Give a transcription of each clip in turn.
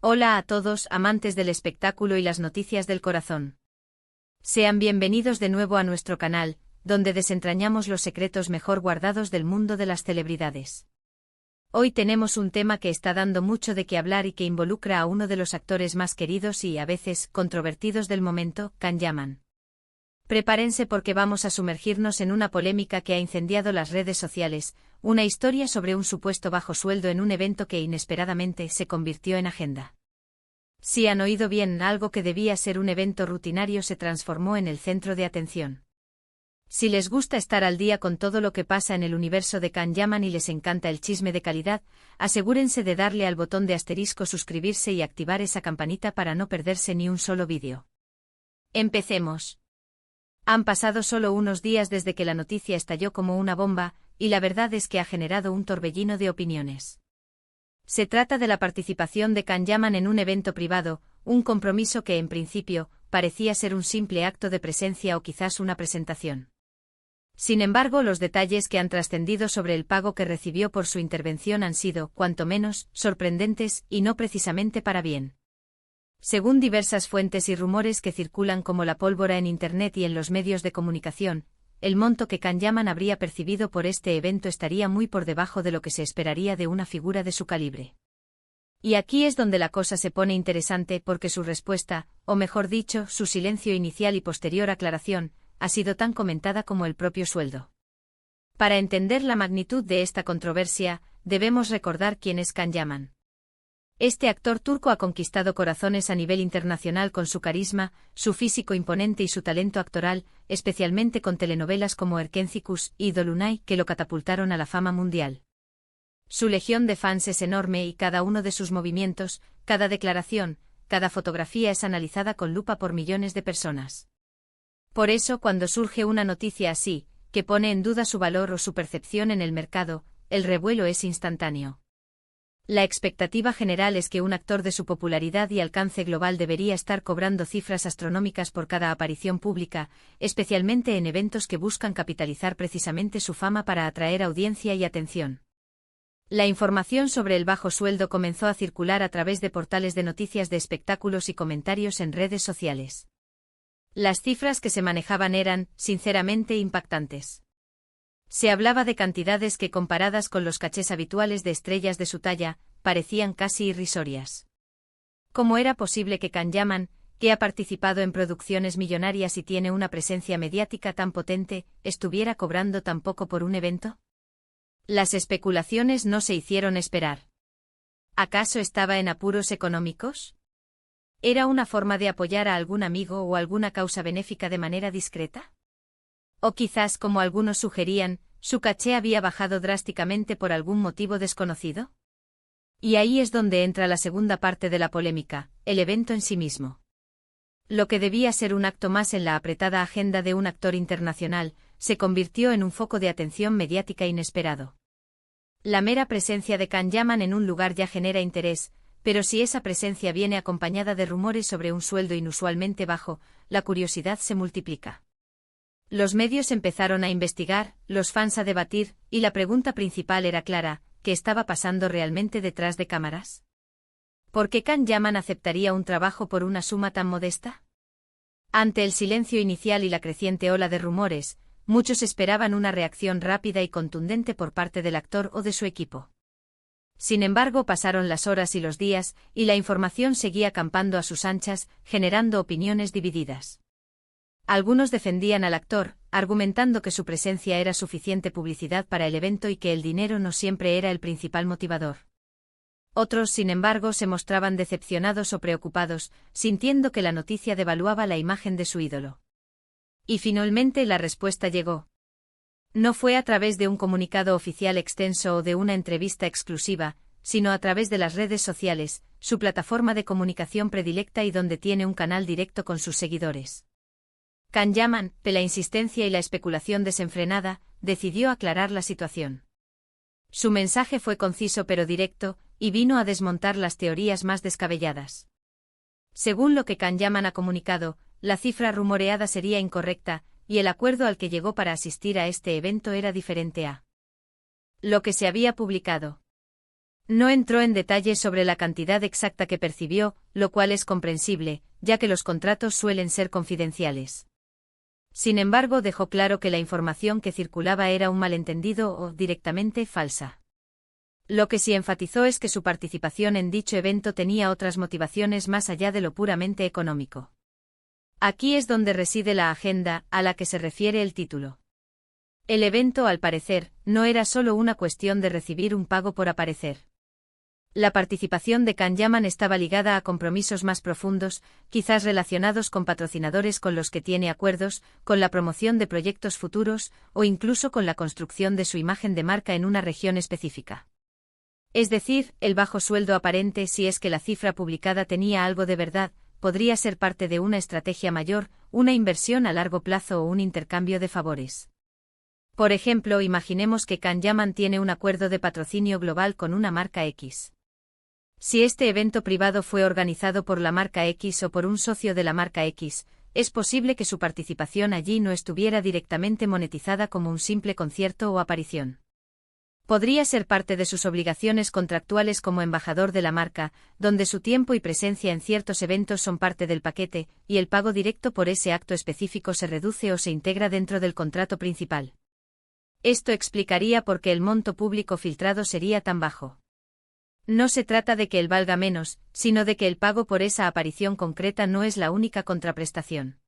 Hola a todos, amantes del espectáculo y las noticias del corazón. Sean bienvenidos de nuevo a nuestro canal, donde desentrañamos los secretos mejor guardados del mundo de las celebridades. Hoy tenemos un tema que está dando mucho de qué hablar y que involucra a uno de los actores más queridos y, a veces, controvertidos del momento, Can Yaman. Prepárense porque vamos a sumergirnos en una polémica que ha incendiado las redes sociales, una historia sobre un supuesto bajo sueldo en un evento que inesperadamente se convirtió en agenda. Si han oído bien, algo que debía ser un evento rutinario se transformó en el centro de atención. Si les gusta estar al día con todo lo que pasa en el universo de Can Yaman y les encanta el chisme de calidad, asegúrense de darle al botón de asterisco suscribirse y activar esa campanita para no perderse ni un solo vídeo. Empecemos. Han pasado solo unos días desde que la noticia estalló como una bomba, y la verdad es que ha generado un torbellino de opiniones. Se trata de la participación de Can Yaman en un evento privado, un compromiso que en principio parecía ser un simple acto de presencia o quizás una presentación. Sin embargo, los detalles que han trascendido sobre el pago que recibió por su intervención han sido, cuanto menos, sorprendentes y no precisamente para bien. Según diversas fuentes y rumores que circulan como la pólvora en Internet y en los medios de comunicación, el monto que Can Yaman habría percibido por este evento estaría muy por debajo de lo que se esperaría de una figura de su calibre. Y aquí es donde la cosa se pone interesante porque su respuesta, o mejor dicho, su silencio inicial y posterior aclaración, ha sido tan comentada como el propio sueldo. Para entender la magnitud de esta controversia, debemos recordar quién es Can Yaman. Este actor turco ha conquistado corazones a nivel internacional con su carisma, su físico imponente y su talento actoral, especialmente con telenovelas como Erkencikus y Dolunay que lo catapultaron a la fama mundial. Su legión de fans es enorme y cada uno de sus movimientos, cada declaración, cada fotografía es analizada con lupa por millones de personas. Por eso, cuando surge una noticia así, que pone en duda su valor o su percepción en el mercado, el revuelo es instantáneo. La expectativa general es que un actor de su popularidad y alcance global debería estar cobrando cifras astronómicas por cada aparición pública, especialmente en eventos que buscan capitalizar precisamente su fama para atraer audiencia y atención. La información sobre el bajo sueldo comenzó a circular a través de portales de noticias de espectáculos y comentarios en redes sociales. Las cifras que se manejaban eran, sinceramente, impactantes. Se hablaba de cantidades que, comparadas con los cachés habituales de estrellas de su talla, parecían casi irrisorias. ¿Cómo era posible que Can Yaman, que ha participado en producciones millonarias y tiene una presencia mediática tan potente, estuviera cobrando tan poco por un evento? Las especulaciones no se hicieron esperar. ¿Acaso estaba en apuros económicos? ¿Era una forma de apoyar a algún amigo o alguna causa benéfica de manera discreta? O quizás, como algunos sugerían, su caché había bajado drásticamente por algún motivo desconocido. Y ahí es donde entra la segunda parte de la polémica, el evento en sí mismo. Lo que debía ser un acto más en la apretada agenda de un actor internacional, se convirtió en un foco de atención mediática inesperado. La mera presencia de Can Yaman en un lugar ya genera interés, pero si esa presencia viene acompañada de rumores sobre un sueldo inusualmente bajo, la curiosidad se multiplica. Los medios empezaron a investigar, los fans a debatir, y la pregunta principal era clara: ¿qué estaba pasando realmente detrás de cámaras? ¿Por qué Can Yaman aceptaría un trabajo por una suma tan modesta? Ante el silencio inicial y la creciente ola de rumores, muchos esperaban una reacción rápida y contundente por parte del actor o de su equipo. Sin embargo, pasaron las horas y los días, y la información seguía campando a sus anchas, generando opiniones divididas. Algunos defendían al actor, argumentando que su presencia era suficiente publicidad para el evento y que el dinero no siempre era el principal motivador. Otros, sin embargo, se mostraban decepcionados o preocupados, sintiendo que la noticia devaluaba la imagen de su ídolo. Y finalmente la respuesta llegó. No fue a través de un comunicado oficial extenso o de una entrevista exclusiva, sino a través de las redes sociales, su plataforma de comunicación predilecta y donde tiene un canal directo con sus seguidores. Can Yaman, de la insistencia y la especulación desenfrenada, decidió aclarar la situación. Su mensaje fue conciso pero directo, y vino a desmontar las teorías más descabelladas. Según lo que Can Yaman ha comunicado, la cifra rumoreada sería incorrecta, y el acuerdo al que llegó para asistir a este evento era diferente a lo que se había publicado. No entró en detalles sobre la cantidad exacta que percibió, lo cual es comprensible, ya que los contratos suelen ser confidenciales. Sin embargo, dejó claro que la información que circulaba era un malentendido o directamente falsa. Lo que sí enfatizó es que su participación en dicho evento tenía otras motivaciones más allá de lo puramente económico. Aquí es donde reside la agenda a la que se refiere el título. El evento, al parecer, no era solo una cuestión de recibir un pago por aparecer. La participación de Can Yaman estaba ligada a compromisos más profundos, quizás relacionados con patrocinadores con los que tiene acuerdos, con la promoción de proyectos futuros, o incluso con la construcción de su imagen de marca en una región específica. Es decir, el bajo sueldo aparente, si es que la cifra publicada tenía algo de verdad, podría ser parte de una estrategia mayor, una inversión a largo plazo o un intercambio de favores. Por ejemplo, imaginemos que Can Yaman tiene un acuerdo de patrocinio global con una marca X. Si este evento privado fue organizado por la marca X o por un socio de la marca X, es posible que su participación allí no estuviera directamente monetizada como un simple concierto o aparición. Podría ser parte de sus obligaciones contractuales como embajador de la marca, donde su tiempo y presencia en ciertos eventos son parte del paquete, y el pago directo por ese acto específico se reduce o se integra dentro del contrato principal. Esto explicaría por qué el monto público filtrado sería tan bajo. No se trata de que él valga menos, sino de que el pago por esa aparición concreta no es la única contraprestación.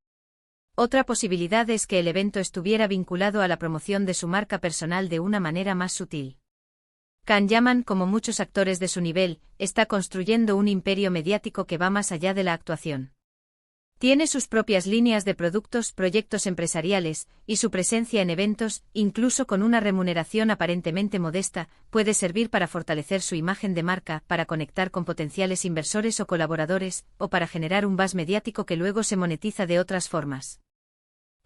Otra posibilidad es que el evento estuviera vinculado a la promoción de su marca personal de una manera más sutil. Can Yaman, como muchos actores de su nivel, está construyendo un imperio mediático que va más allá de la actuación. Tiene sus propias líneas de productos, proyectos empresariales, y su presencia en eventos, incluso con una remuneración aparentemente modesta, puede servir para fortalecer su imagen de marca, para conectar con potenciales inversores o colaboradores, o para generar un buzz mediático que luego se monetiza de otras formas.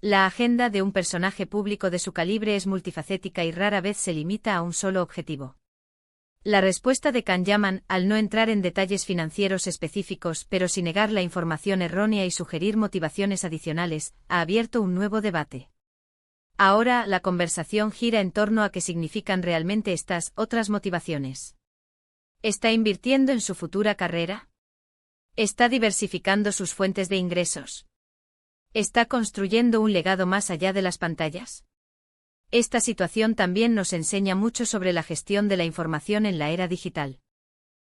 La agenda de un personaje público de su calibre es multifacética y rara vez se limita a un solo objetivo. La respuesta de Can Yaman, al no entrar en detalles financieros específicos pero sin negar la información errónea y sugerir motivaciones adicionales, ha abierto un nuevo debate. Ahora, la conversación gira en torno a qué significan realmente estas otras motivaciones. ¿Está invirtiendo en su futura carrera? ¿Está diversificando sus fuentes de ingresos? ¿Está construyendo un legado más allá de las pantallas? Esta situación también nos enseña mucho sobre la gestión de la información en la era digital.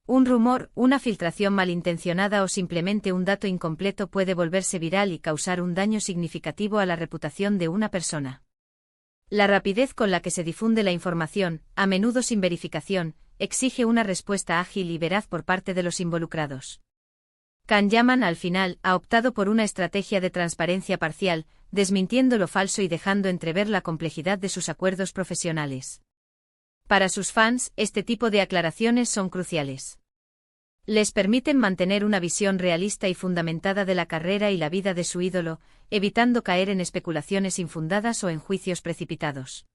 Un rumor, una filtración malintencionada o simplemente un dato incompleto puede volverse viral y causar un daño significativo a la reputación de una persona. La rapidez con la que se difunde la información, a menudo sin verificación, exige una respuesta ágil y veraz por parte de los involucrados. Can Yaman, al final, ha optado por una estrategia de transparencia parcial, desmintiendo lo falso y dejando entrever la complejidad de sus acuerdos profesionales. Para sus fans, este tipo de aclaraciones son cruciales. Les permiten mantener una visión realista y fundamentada de la carrera y la vida de su ídolo, evitando caer en especulaciones infundadas o en juicios precipitados.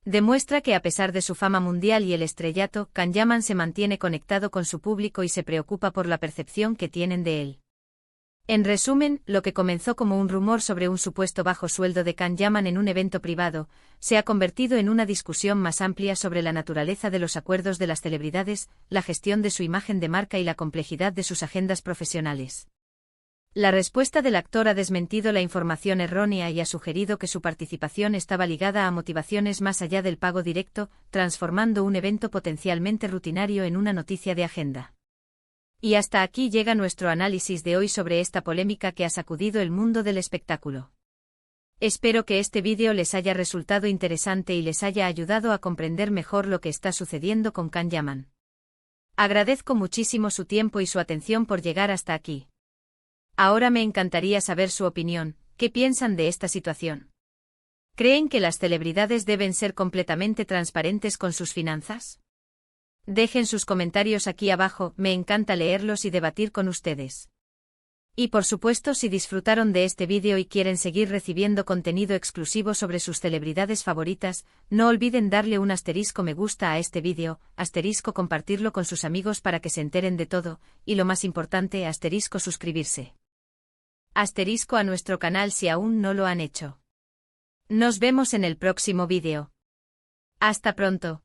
Demuestra que a pesar de su fama mundial y el estrellato, Can Yaman se mantiene conectado con su público y se preocupa por la percepción que tienen de él. En resumen, lo que comenzó como un rumor sobre un supuesto bajo sueldo de Can Yaman en un evento privado, se ha convertido en una discusión más amplia sobre la naturaleza de los acuerdos de las celebridades, la gestión de su imagen de marca y la complejidad de sus agendas profesionales. La respuesta del actor ha desmentido la información errónea y ha sugerido que su participación estaba ligada a motivaciones más allá del pago directo, transformando un evento potencialmente rutinario en una noticia de agenda. Y hasta aquí llega nuestro análisis de hoy sobre esta polémica que ha sacudido el mundo del espectáculo. Espero que este vídeo les haya resultado interesante y les haya ayudado a comprender mejor lo que está sucediendo con Can Yaman. Agradezco muchísimo su tiempo y su atención por llegar hasta aquí. Ahora me encantaría saber su opinión, ¿qué piensan de esta situación? ¿Creen que las celebridades deben ser completamente transparentes con sus finanzas? Dejen sus comentarios aquí abajo, me encanta leerlos y debatir con ustedes. Y por supuesto, si disfrutaron de este vídeo y quieren seguir recibiendo contenido exclusivo sobre sus celebridades favoritas, no olviden darle un asterisco me gusta a este vídeo, asterisco compartirlo con sus amigos para que se enteren de todo, y lo más importante, asterisco suscribirse. Asterisco a nuestro canal si aún no lo han hecho. Nos vemos en el próximo vídeo. Hasta pronto.